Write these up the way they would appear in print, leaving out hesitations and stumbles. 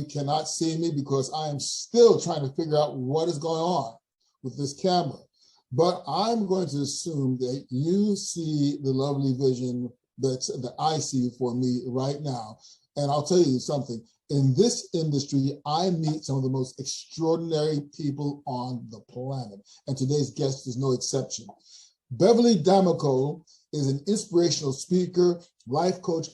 cannot see me because I am still trying to figure out what is going on with this camera. But I'm going to assume that you see the lovely vision that I see for me right now. And I'll tell you something. In this industry, I meet some of the most extraordinary people on the planet. And today's guest is no exception. Beverly D'Amico is an inspirational speaker, life coach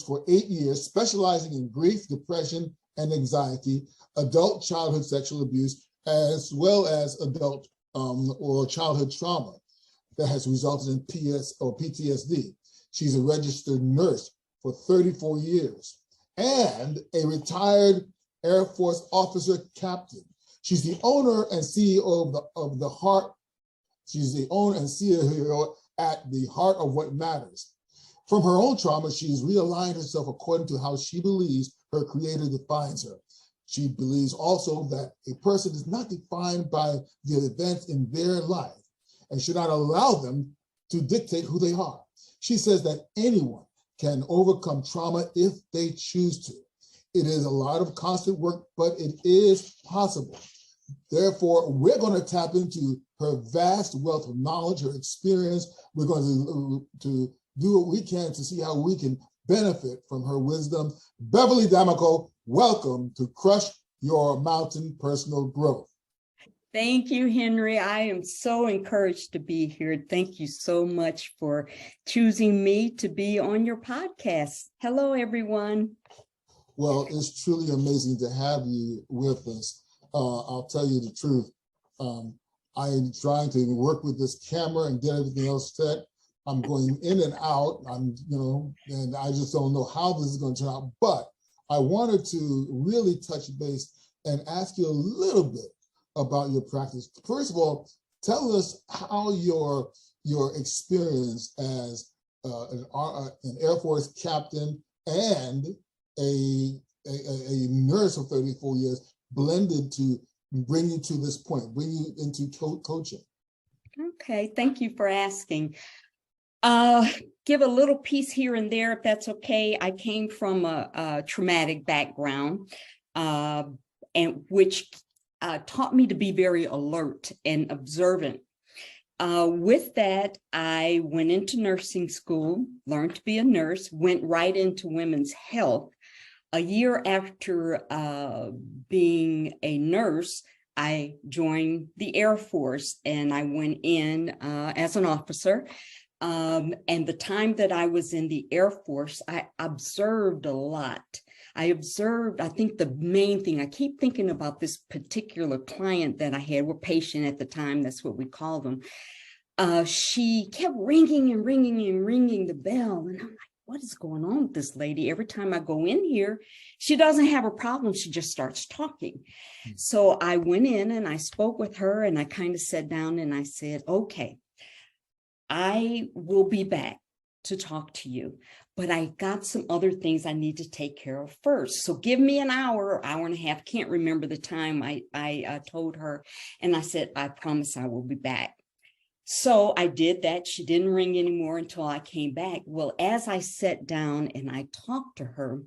for 8 years, specializing in grief, depression, and anxiety, adult childhood sexual abuse, as well as adult or childhood trauma that has resulted in PTSD. She's a registered nurse for 34 years and a retired Air Force officer captain. She's the owner and CEO of the Heart. She's the owner and CEO at the Heart of What Matters. From her own trauma, she's realigned herself according to how she believes her creator defines her. She believes also that a person is not defined by the events in their life and should not allow them to dictate who they are. She says that anyone can overcome trauma if they choose to. It is a lot of constant work, but it is possible. Therefore, we're going to tap into her vast wealth of knowledge, her experience. We're going to do what we can to see how we can benefit from her wisdom. Beverly D'Amico, welcome to Crush Your Mountain Personal Growth. Thank you, Henry. I am so encouraged to be here. Thank you so much for choosing me to be on your podcast. Hello, everyone. Well, it's truly amazing to have you with us. I'll tell you the truth. I'm trying to work with this camera and get everything else set. I'm going in and out. And I just don't know how this is going to turn out. But I wanted to really touch base and ask you a little bit about your practice. First of all, tell us how your experience as an Air Force captain and a nurse for 34 years blended to bring you to this point, bring you into coaching. Okay, thank you for asking. Give a little piece here and there, if that's okay. I came from a traumatic background, and which taught me to be very alert and observant. With that, I went into nursing school, learned to be a nurse, went right into women's health. A year after being a nurse, I joined the Air Force and I went in as an officer. And the time that I was in the Air Force, I observed a lot. I think the main thing, I keep thinking about this particular client that I had, or patient at the time, that's what we call them. She kept ringing and ringing and ringing the bell. And I'm like, what is going on with this lady? Every time I go in here, she doesn't have a problem. She just starts talking. So I went in and I spoke with her and I kind of sat down and I said, okay, I will be back to talk to you, but I got some other things I need to take care of first. So give me an hour and a half. Can't remember the time I told her. And I said, I promise I will be back. So I did that. She didn't ring anymore until I came back. Well, as I sat down and I talked to her,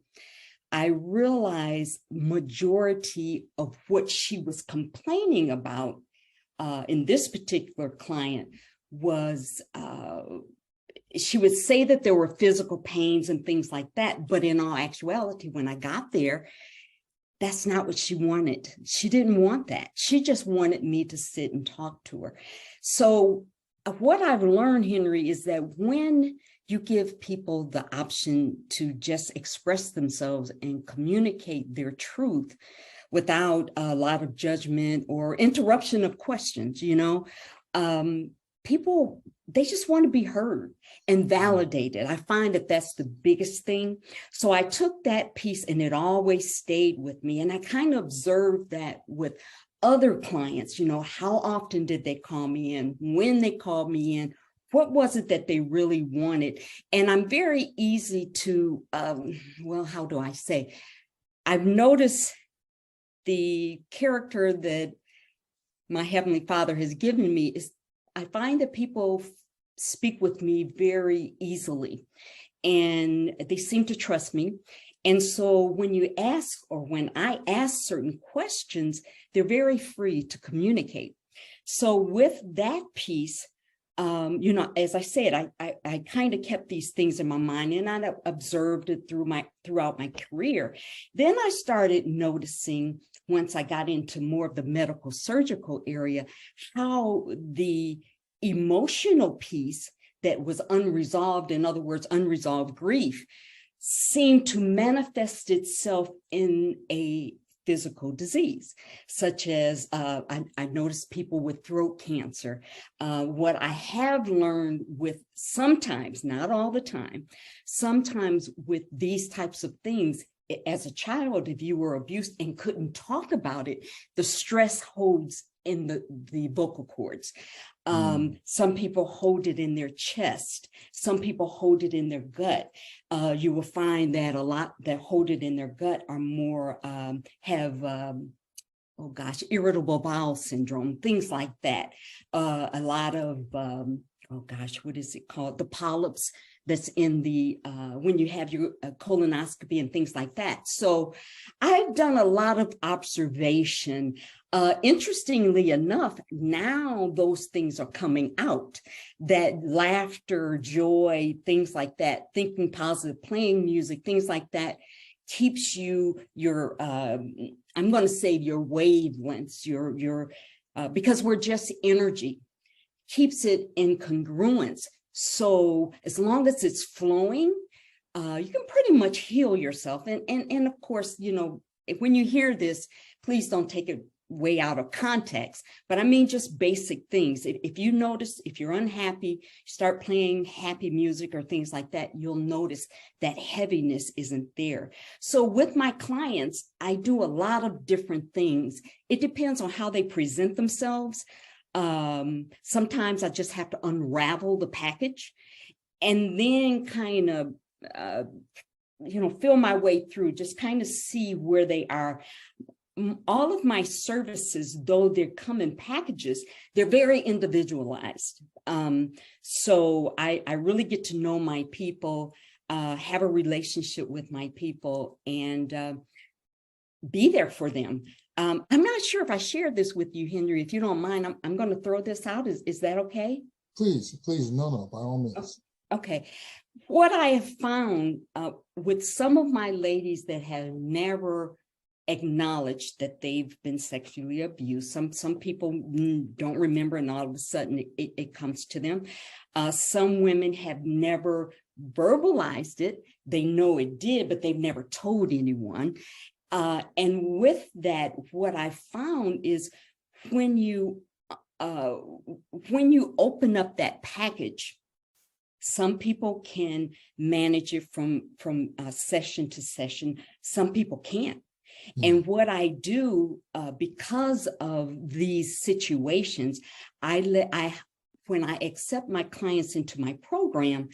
I realized majority of what she was complaining about in this particular client was she would say that there were physical pains and things like that. But in all actuality, when I got there, that's not what she wanted. She didn't want that. She just wanted me to sit and talk to her. So what I've learned, Henry, is that when you give people the option to just express themselves and communicate their truth without a lot of judgment or interruption of questions, people, they just want to be heard and validated. I find that that's the biggest thing. So I took that piece and it always stayed with me. And I kind of observed that with other clients, how often did they call me in, when they called me in, what was it that they really wanted? And I'm very easy to, how do I say? I've noticed the character that my Heavenly Father has given me is I find that people speak with me very easily and they seem to trust me. And so when you ask, or when I ask certain questions, they're very free to communicate. So with that piece, as I said, I kind of kept these things in my mind, and I observed it throughout my career. Then I started noticing, once I got into more of the medical surgical area, how the emotional piece that was unresolved, in other words, unresolved grief, seemed to manifest itself in a physical disease, such as I noticed people with throat cancer. What I have learned with sometimes, not all the time, sometimes with these types of things, as a child, if you were abused and couldn't talk about it, the stress holds in the vocal cords. Some people hold it in their chest. Some people hold it in their gut. You will find that a lot that hold it in their gut are more, irritable bowel syndrome, things like that. A lot of, what is it called? The polyps that's in the, when you have your colonoscopy and things like that. So I've done a lot of observation. Interestingly enough, now those things are coming out, that laughter, joy, things like that, thinking positive, playing music, things like that, keeps you, I'm going to say your wavelengths, because we're just energy, keeps it in congruence. So as long as it's flowing, you can pretty much heal yourself. And of course, when you hear this, please don't take it way out of context, but I mean just basic things. If you notice, if you're unhappy, start playing happy music or things like that, you'll notice that heaviness isn't there. So with my clients, I do a lot of different things. It depends on how they present themselves. Sometimes I just have to unravel the package and then kind of, feel my way through, just kind of see where they are. All of my services, though they come in packages, they're very individualized. So I really get to know my people, have a relationship with my people, and be there for them. I'm not sure if I shared this with you, Henry. If you don't mind, I'm going to throw this out. Is that okay? Please, no, by all means. Okay. What I have found with some of my ladies that have never acknowledged that they've been sexually abused. Some people don't remember, and all of a sudden it comes to them. Some women have never verbalized it. They know it did, but they've never told anyone. And with that, what I found is when you open up that package, some people can manage it from session to session. Some people can't. And what I do, because of these situations, when I accept my clients into my program,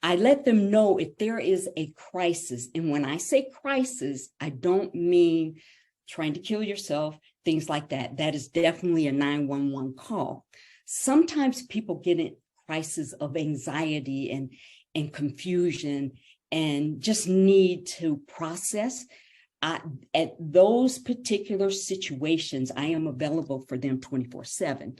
I let them know if there is a crisis. And when I say crisis, I don't mean trying to kill yourself, things like that. That is definitely a 911 call. Sometimes people get in crisis of anxiety and confusion and just need to process. At those particular situations, I am available for them 24/7.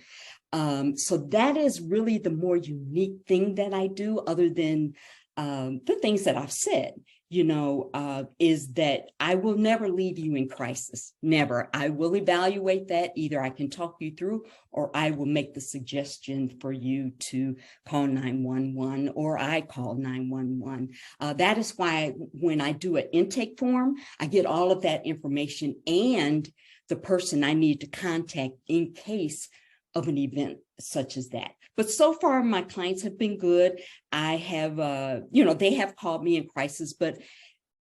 So that is really the more unique thing that I do, other than the things that I've said, is that I will never leave you in crisis. Never. I will evaluate that. Either I can talk you through, or I will make the suggestion for you to call 911, or I call 911. That is why when I do an intake form, I get all of that information and the person I need to contact in case of an event such as that. But so far, my clients have been good. I have, they have called me in crisis, but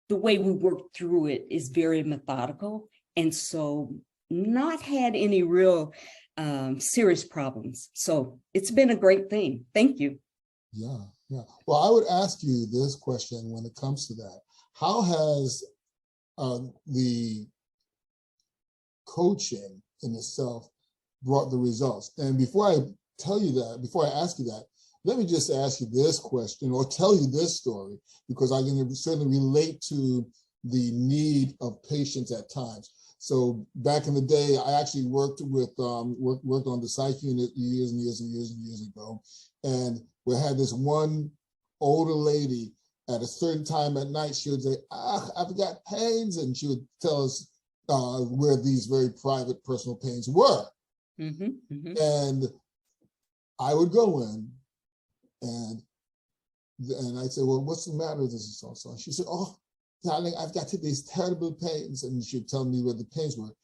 the way we work through it is very methodical. And so not had any real serious problems. So it's been a great thing. Thank you. Yeah. Well, I would ask you this question when it comes to that. How has the coaching in itself brought the results? And before I ask you that, let me just ask you this question, or tell you this story, because I can certainly relate to the need of patients at times. So back in the day, I actually worked with worked on the psych unit years and years and years and years ago, and we had this one older lady. At a certain time at night, she would say, I've got pains, and she would tell us where these very private personal pains were. Mm-hmm, mm-hmm. And I would go in, and I'd say, well, what's the matter with this and so on? She said, oh, darling, I've got these terrible pains. And she'd tell me where the pains were.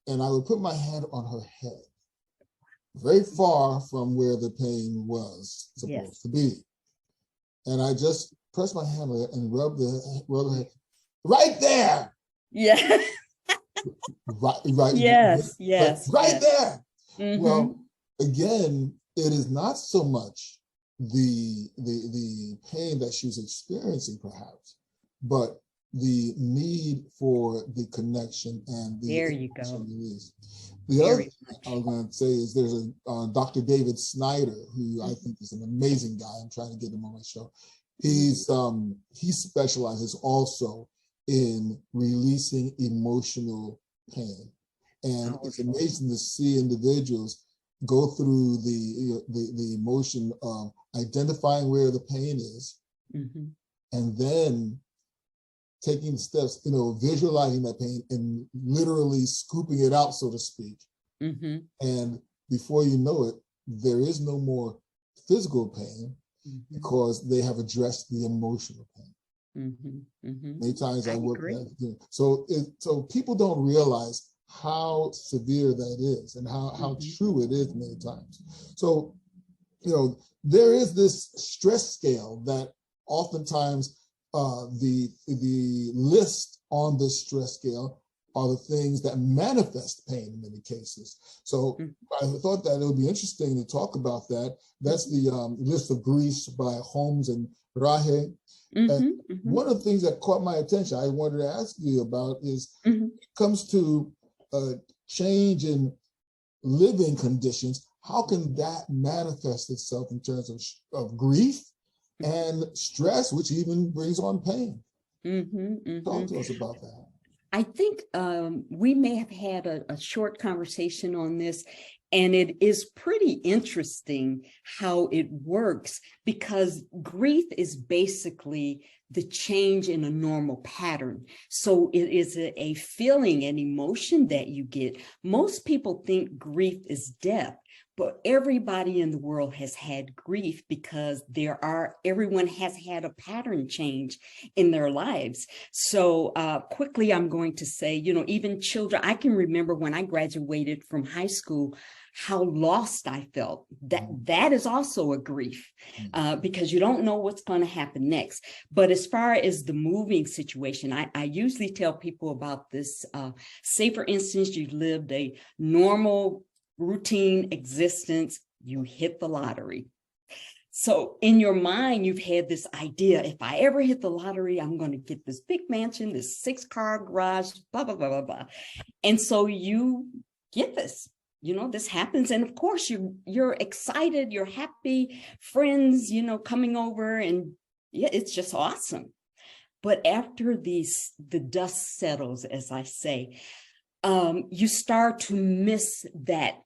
And I would put my hand on her head, very far from where the pain was supposed to be. And I just press my hand on it and rub her head. Right there. Yeah. right. Yes. Right there. Mm-hmm. Well, again, it is not so much the pain that she's experiencing, perhaps, but the need for the connection and the there you go. Release. The other thing I was going to say is there's a Dr. David Snyder, who I think is an amazing guy. I'm trying to get him on my show. He specializes also in releasing emotional pain, and it's amazing to see individuals go through the emotion of identifying where the pain is, mm-hmm. and then taking steps, visualizing that pain and literally scooping it out, so to speak. Mm-hmm. And before you know it, there is no more physical pain, mm-hmm. because they have addressed the emotional pain. Mm-hmm. Mm-hmm. Many times I work with that. So people don't realize how severe that is and how mm-hmm. true it is many times. So, there is this stress scale that oftentimes the list on this stress scale are the things that manifest pain in many cases. So I thought that it would be interesting to talk about that. That's the list of griefs by Holmes and Rahe. Mm-hmm, and mm-hmm. one of the things that caught my attention, I wanted to ask you about, is mm-hmm. it comes to change in living conditions. How can that manifest itself in terms of grief and stress, which even brings on pain? Mm-hmm, mm-hmm. Talk to us about that. I think we may have had a short conversation on this, and it is pretty interesting how it works, because grief is basically the change in a normal pattern. So it is a feeling, an emotion that you get. Most people think grief is death, but everybody in the world has had grief because everyone has had a pattern change in their lives. So quickly, I'm going to say, even children, I can remember when I graduated from high school, how lost I felt. That is also a grief, because you don't know what's going to happen next. But as far as the moving situation, I usually tell people about this. Say, for instance, you lived a normal routine existence, you hit the lottery. So in your mind, you've had this idea, if I ever hit the lottery, I'm going to get this big mansion, this 6-car garage, blah, blah, blah, blah, blah. And so you get this, this happens. And of course, you're excited, you're happy, friends, coming over, and yeah, it's just awesome. But after the dust settles, as I say, you start to miss that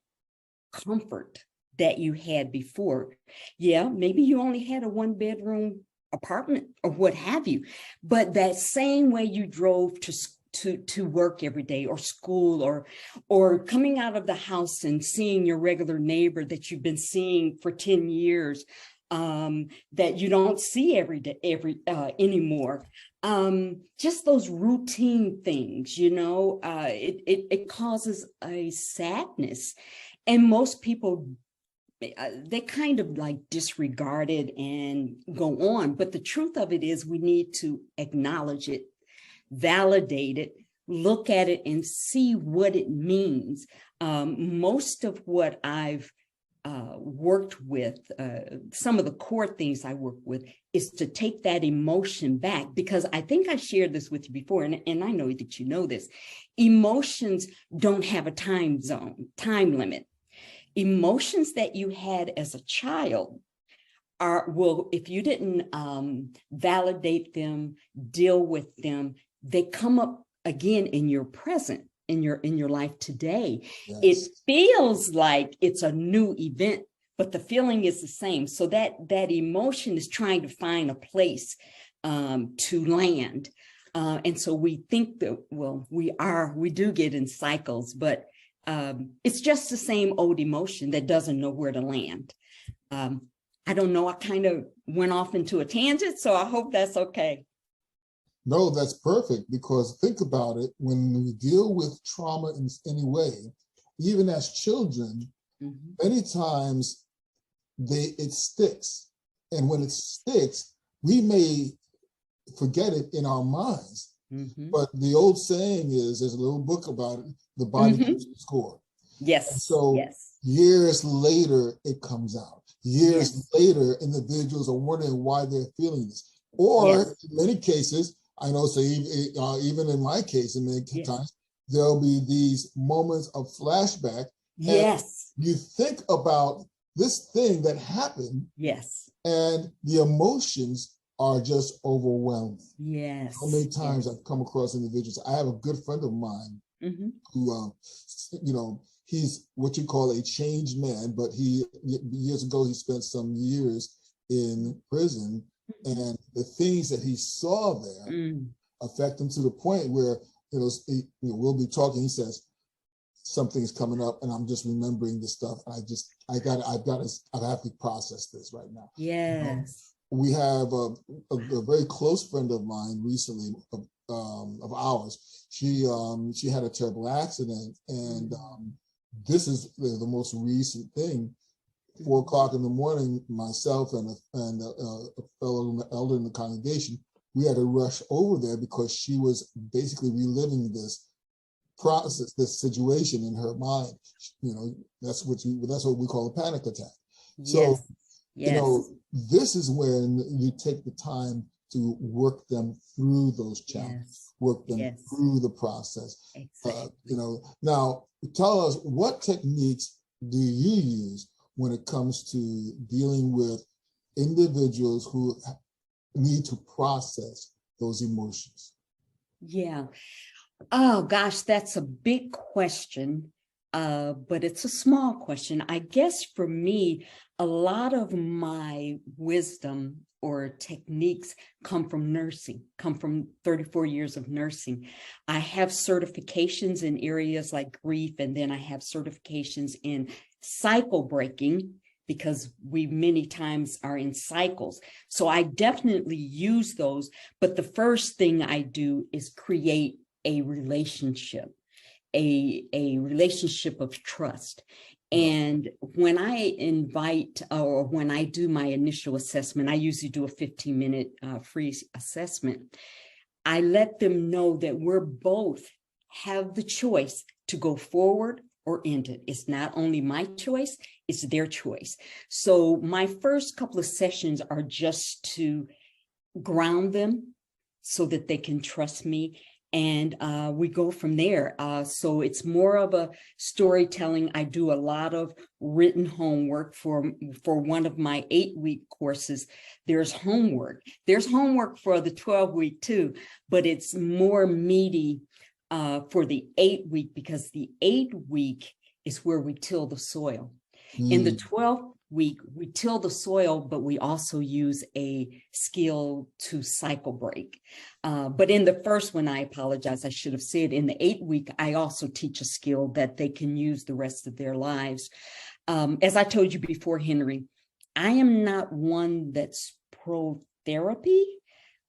comfort that you had before. Yeah, maybe you only had a 1-bedroom apartment or what have you, but that same way you drove to work every day, or school, or coming out of the house and seeing your regular neighbor that you've been seeing for 10 years, that you don't see every day, anymore. Just those routine things, it causes a sadness. And most people, they kind of like disregard it and go on. But the truth of it is, we need to acknowledge it, validate it, look at it, and see what it means. Most of what I've worked with, some of the core things I work with, is to take that emotion back, because I think I shared this with you before, and I know that you know this. Emotions don't have a time limit. Emotions that you had as a child if you didn't validate them, deal with them, they come up again in your present, in your life today. Yes. It feels like it's a new event, but the feeling is the same. So that emotion is trying to find a place to land. And so we think that, well, we do get in cycles, but it's just the same old emotion that doesn't know where to land. I don't know, I kind of went off into a tangent, so I hope that's okay. No, that's perfect, because think about it, when we deal with trauma in any way, even as children, many times it sticks. And when it sticks, we may forget it in our minds. But the old saying is, there's a little book about it, the body keeps the score. Yes. And so yes. years later, it comes out. Years later, individuals are wondering why they're feeling this. Or in many cases, I know, so even in my case, in many times, there'll be these moments of flashback. Yes. And you think about this thing that happened. Yes. And the emotions are just overwhelming. Yes. How many times I've come across individuals. I have a good friend of mine who, he's what you call a changed man, but years ago, he spent some years in prison, and the things that he saw there affect him to the point where, we'll be talking, he says, something is coming up and I'm just remembering this stuff. I have to process this right now. Yes. We have a very close friend of mine recently, of ours. She had a terrible accident, and this is the most recent thing. 4 o'clock in the morning, myself and a fellow elder in the congregation, we had to rush over there because she was basically reliving this process, this situation in her mind. That's what we call a panic attack. So, this is when you take the time to work them through those challenges, work them through the process. Exactly. Now tell us, what techniques do you use when it comes to dealing with individuals who need to process those emotions? Yeah. Oh, gosh, that's a big question, but it's a small question. I guess for me, a lot of my wisdom or techniques come from nursing, come from 34 years of nursing. I have certifications in areas like grief, and then I have certifications in cycle breaking, because we many times are in cycles. So I definitely use those. But the first thing I do is create a relationship, a relationship of trust. And when I invite, or when I do my initial assessment, I usually do a 15-minute free assessment. I let them know that we're both have the choice to go forward or end it. It's not only my choice, it's their choice. So my first couple of sessions are just to ground them so that they can trust me. And we go from there. So it's more of a storytelling. I do a lot of written homework for one of my 8-week courses. There's homework. There's homework for the 12-week too, but it's more meaty for the 8-week, because the 8-week is where we till the soil. In the 12th week, we till the soil, but we also use a skill to cycle break. But in the first one, I apologize, I should have said, in the 8-week, I also teach a skill that they can use the rest of their lives. As I told you before, Henry, I am not one that's pro therapy.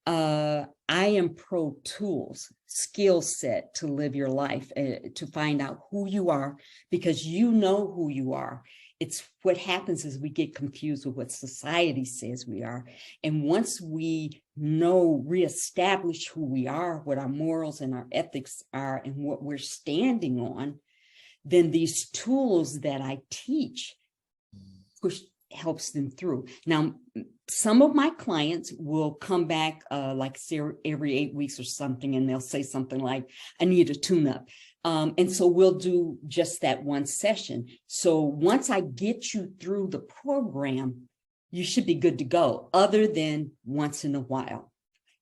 I am pro tools, skill set to live your life, to find out who you are, because you know who you are. It's what happens is we get confused with what society says we are. And once we reestablish who we are, what our morals and our ethics are, and what we're standing on, then these tools that I teach helps them through. Now, some of my clients will come back like every 8 weeks or something, and they'll say something like, I need a tune-up. And so we'll do just that one session. So once I get you through the program, you should be good to go, other than once in a while.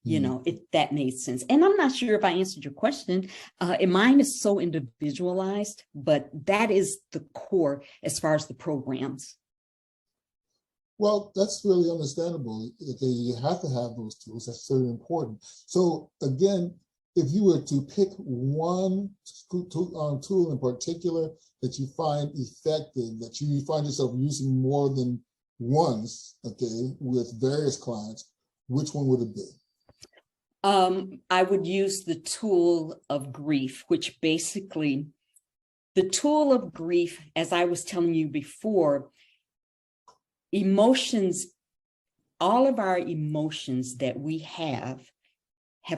You know, if that made sense. And I'm not sure if I answered your question. And mine is so individualized, but that is the core as far as the programs. Well, that's really understandable. Okay, you have to have those tools. That's very important. So again, if you were to pick one tool in particular that you find effective, that you find yourself using more than once, okay, with various clients, which one would it be? I would use the tool of grief, which basically, the tool of grief, as I was telling you before, emotions, all of our emotions that we have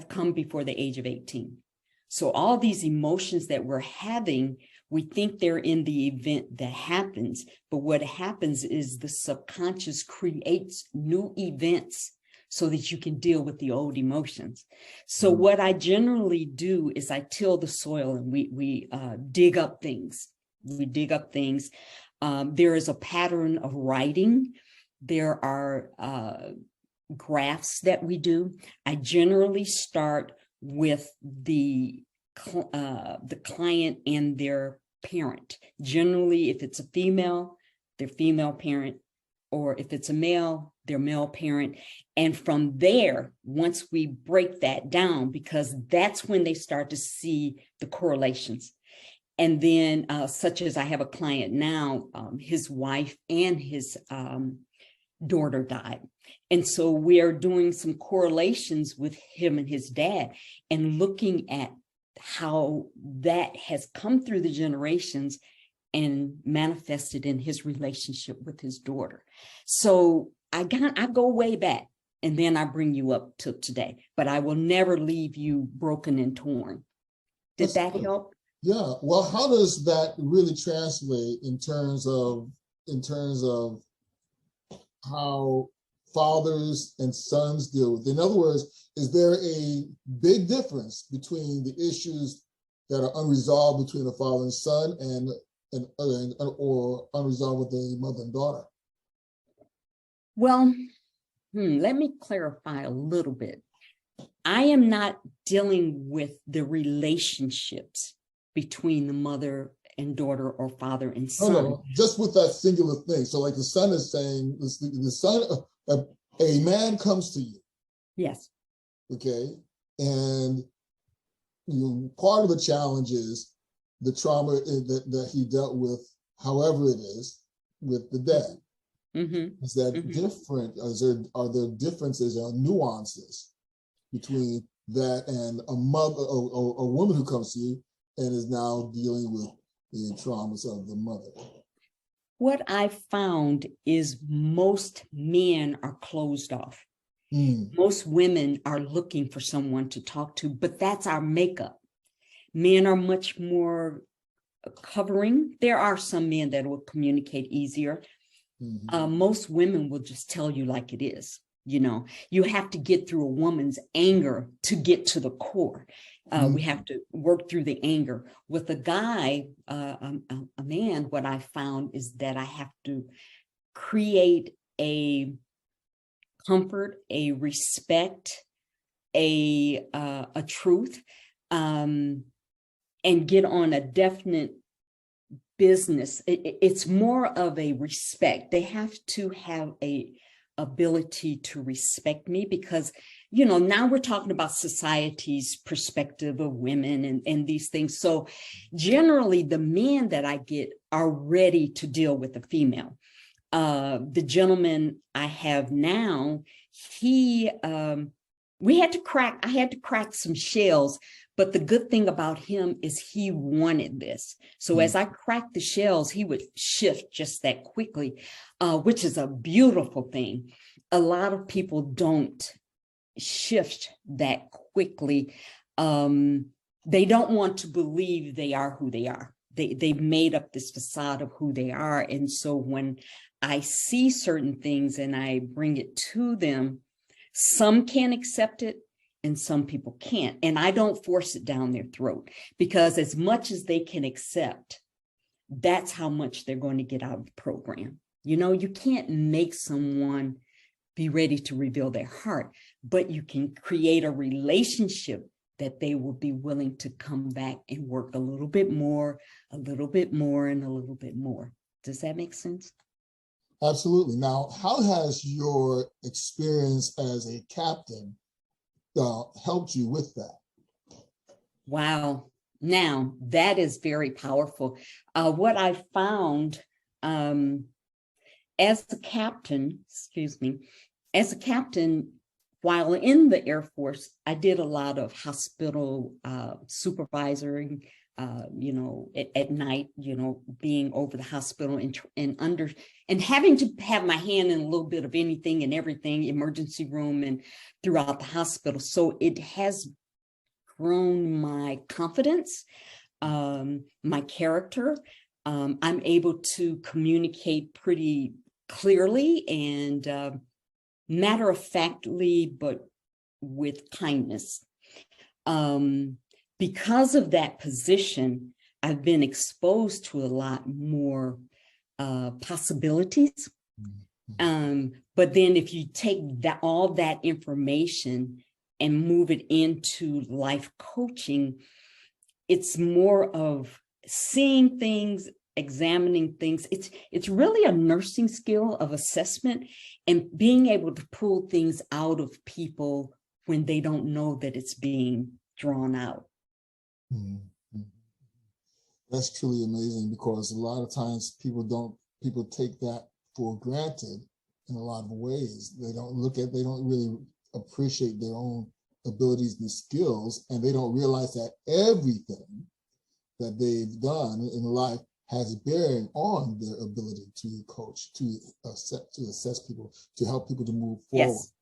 come before the age of 18. So all these emotions that we're having, we think they're in the event that happens, but what happens is the subconscious creates new events so that you can deal with the old emotions. So what I generally do is I till the soil and we dig up things. We dig up things. There is a pattern of writing. There are graphs that we do. I generally start with the client and their parent. Generally, if it's a female, their female parent, or if it's a male, their male parent. And from there, once we break that down, because that's when they start to see the correlations. And then such as I have a client now, his wife and his daughter died. And so we are doing some correlations with him and his dad and looking at how that has come through the generations and manifested in his relationship with his daughter. So I go way back and then I bring you up to today, but I will never leave you broken and torn. Did that help? Yeah. Well, how does that really translate in terms of how fathers and sons deal with it? In other words, is there a big difference between the issues that are unresolved between a father and son or unresolved with the mother and daughter? Well, let me clarify a little bit. I am not dealing with the relationships between the mother and daughter or father and son. No, just with that singular thing. So like the son is saying, the son, a man comes to you. Yes. Okay. And part of the challenge is the trauma that he dealt with, however it is, with the dad. Is that different? Are there differences or nuances between that and a mother or a woman who comes to you and is now dealing with the traumas of the mother? What I found is most men are closed off. Most women are looking for someone to talk to, but that's our makeup. Men are much more covering. There are some men that will communicate easier. Most women will just tell you like it is. You know, you have to get through a woman's anger to get to the core. We have to work through the anger. With a guy, a man, what I found is that I have to create a comfort, a respect, a truth, and get on a definite business. It's more of a respect. They have to have a ability to respect me because, you know, now we're talking about society's perspective of women and these things. So generally the men that I get are ready to deal with a female. The gentleman I have now, I had to crack some shells, but the good thing about him is he wanted this. So as I cracked the shells, he would shift just that quickly, which is a beautiful thing. A lot of people don't shift that quickly. They don't want to believe they are who they are. They've made up this facade of who they are. And so when I see certain things and I bring it to them, some can accept it and some people can't. And I don't force it down their throat because as much as they can accept, that's how much they're going to get out of the program. You know, you can't make someone be ready to reveal their heart, but you can create a relationship that they will be willing to come back and work a little bit more, and a little bit more. Does that make sense? Absolutely. Now, how has your experience as a captain helped you with that? Wow. Now, that is very powerful. What I found as a captain, while in the Air Force, I did a lot of hospital supervisoring, at night, being over the hospital and having to have my hand in a little bit of anything and everything, emergency room and throughout the hospital. So it has grown my confidence, my character. I'm able to communicate pretty clearly and matter-of-factly, but with kindness. Because of that position, I've been exposed to a lot more possibilities. But then if you take all that information and move it into life coaching, it's more of seeing things, examining things. It's really a nursing skill of assessment and being able to pull things out of people when they don't know that it's being drawn out. Mm-hmm. That's truly amazing, because a lot of times people take that for granted in a lot of ways. They don't really appreciate their own abilities and skills, and they don't realize that everything that they've done in life has bearing on their ability to coach, to assess people, to help people to move forward. Yes.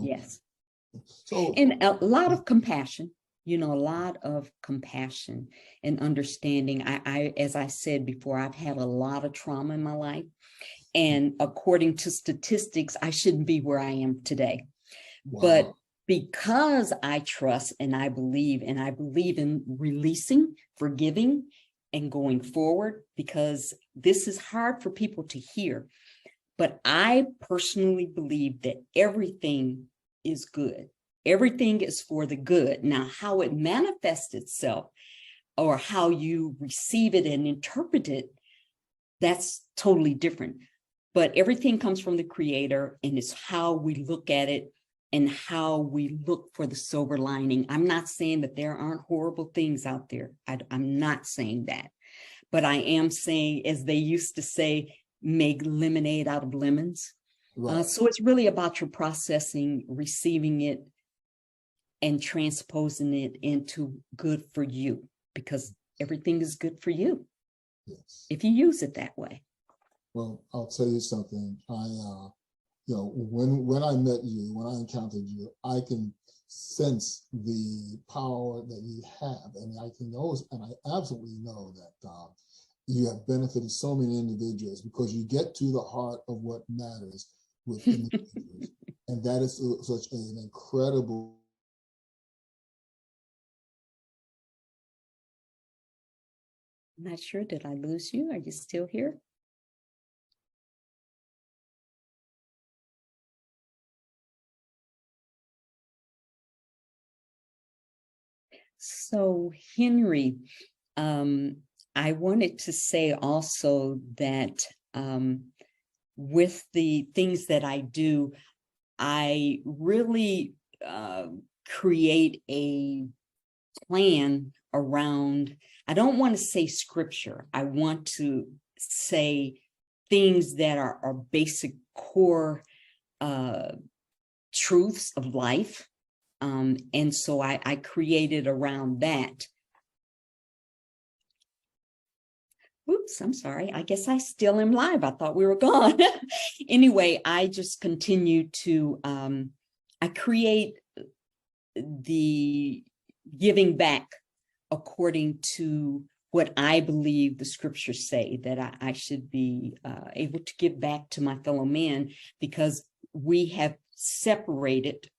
Yes. So, and a lot of compassion, a lot of compassion and understanding. I, as I said before, I've had a lot of trauma in my life. And according to statistics, I shouldn't be where I am today. Wow. But because I trust and I believe in releasing, forgiving, and going forward, because this is hard for people to hear. But I personally believe that everything is good. Everything is for the good. Now, how it manifests itself or how you receive it and interpret it, that's totally different. But everything comes from the Creator, and it's how we look at it and how we look for the silver lining. I'm not saying that there aren't horrible things out there. I'm not saying that. But I am saying, as they used to say, make lemonade out of lemons. Right. So it's really about your processing, receiving it, and transposing it into good for you, because everything is good for you. Yes. If you use it that way. Well, I'll tell you something. When I met you, when I encountered you, I can sense the power that you have, and I absolutely know that you have benefited so many individuals, because you get to the heart of what matters with individuals, and that is such an incredible. I'm not sure. Did I lose you? Are you still here? So, Henry, I wanted to say also that with the things that I do, I really create a plan around, I don't want to say scripture. I want to say things that are basic core truths of life. And so I created around that. Oops, I'm sorry. I guess I still am live. I thought we were gone. Anyway, I just continue to, I create the giving back according to what I believe the scriptures say, that I should be able to give back to my fellow man, because we have separated.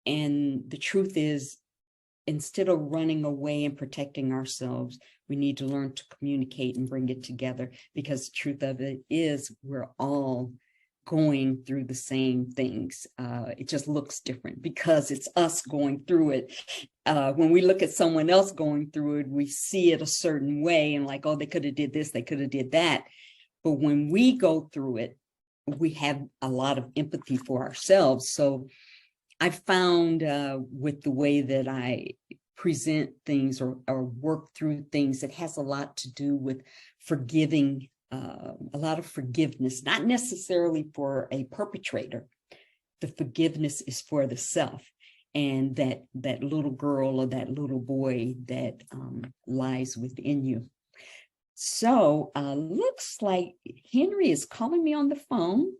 And the truth is, instead of running away and protecting ourselves, we need to learn to communicate and bring it together, because the truth of it is we're all going through the same things. It just looks different because it's us going through it. When we look at someone else going through it, we see it a certain way and like, oh, they could have did this, they could have did that. But when we go through it, we have a lot of empathy for ourselves. So I found with the way that I present things or work through things, it has a lot to do with forgiving, a lot of forgiveness, not necessarily for a perpetrator. The forgiveness is for the self and that little girl or that little boy that lies within you. So looks like Henry is calling me on the phone.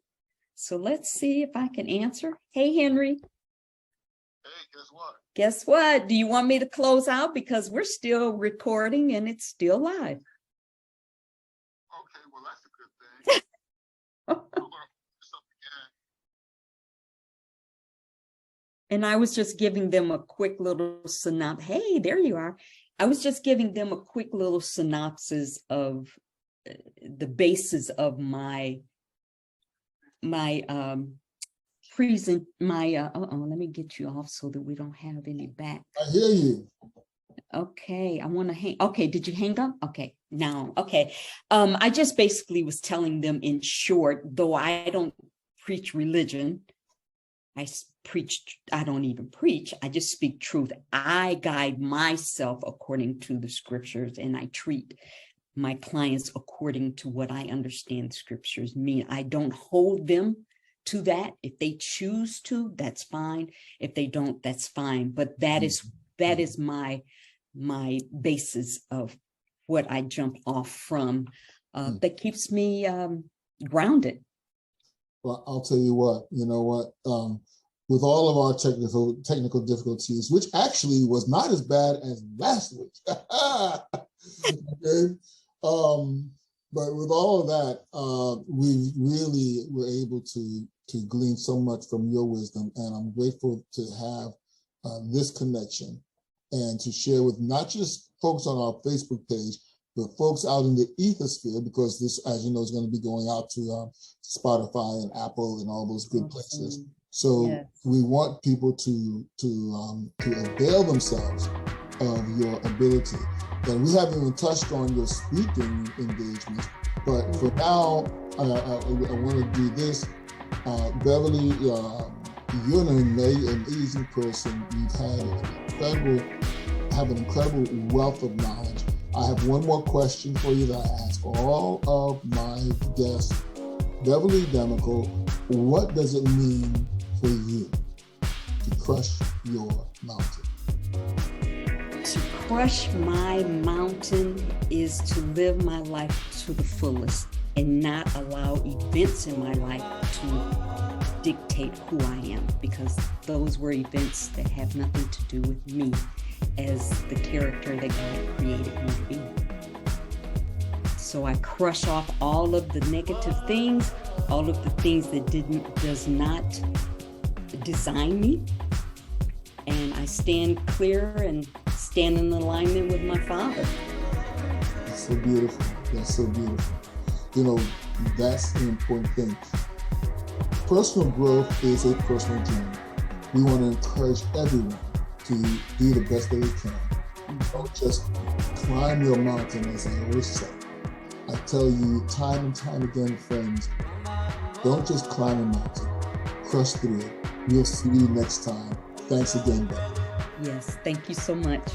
So let's see if I can answer. Hey, Henry. Hey, guess what? Guess what? Do you want me to close out? Because we're still recording and it's still live. Okay, well, that's a good thing. I'm gonna put this up again. And I was just giving them a quick little synopsis. Hey, there you are. I was just giving them a quick little synopsis of the basis of my let me get you off so that we don't have any back. I hear you. Okay, I want to hang. Okay, did you hang up? Okay, now, okay. I just basically was telling them in short, though I don't preach religion, I don't even preach, I just speak truth. I guide myself according to the scriptures and I treat my clients according to what I understand scriptures mean. I don't hold them to that. If they choose to, that's fine. If they don't, that's fine. But that is my basis of what I jump off from that keeps me grounded. Well, I'll tell you what, you know what, with all of our technical difficulties, which actually was not as bad as last week. Okay. But with all of that, we really were able to glean so much from your wisdom, and I'm grateful to have this connection and to share with not just folks on our Facebook page, but folks out in the ethosphere, because this, as you know, is going to be going out to Spotify and Apple and all those good places. So yes, we want people to avail themselves of your ability. And we haven't even touched on your speaking engagements, but for now, I want to do this. Beverly, you're an amazing person. You've have an incredible wealth of knowledge. I have one more question for you that I ask all of my guests. Beverly D'Amico, what does it mean for you to crush your mountain? To crush my mountain is to live my life to the fullest and not allow events in my life to dictate who I am, because those were events that have nothing to do with me as the character that God created me to be. So I crush off all of the negative things, all of the things that does not design me, and I stand clear and stand in alignment with my Father. That's so beautiful. That's so beautiful. You know, that's the important thing. Personal growth is a personal journey. We want to encourage everyone to do the best that they can. Don't just climb your mountain, as I always say. I tell you time and time again, friends, don't just climb a mountain, crush through it. We'll see you next time. Thanks again, Becky. Yes, thank you so much.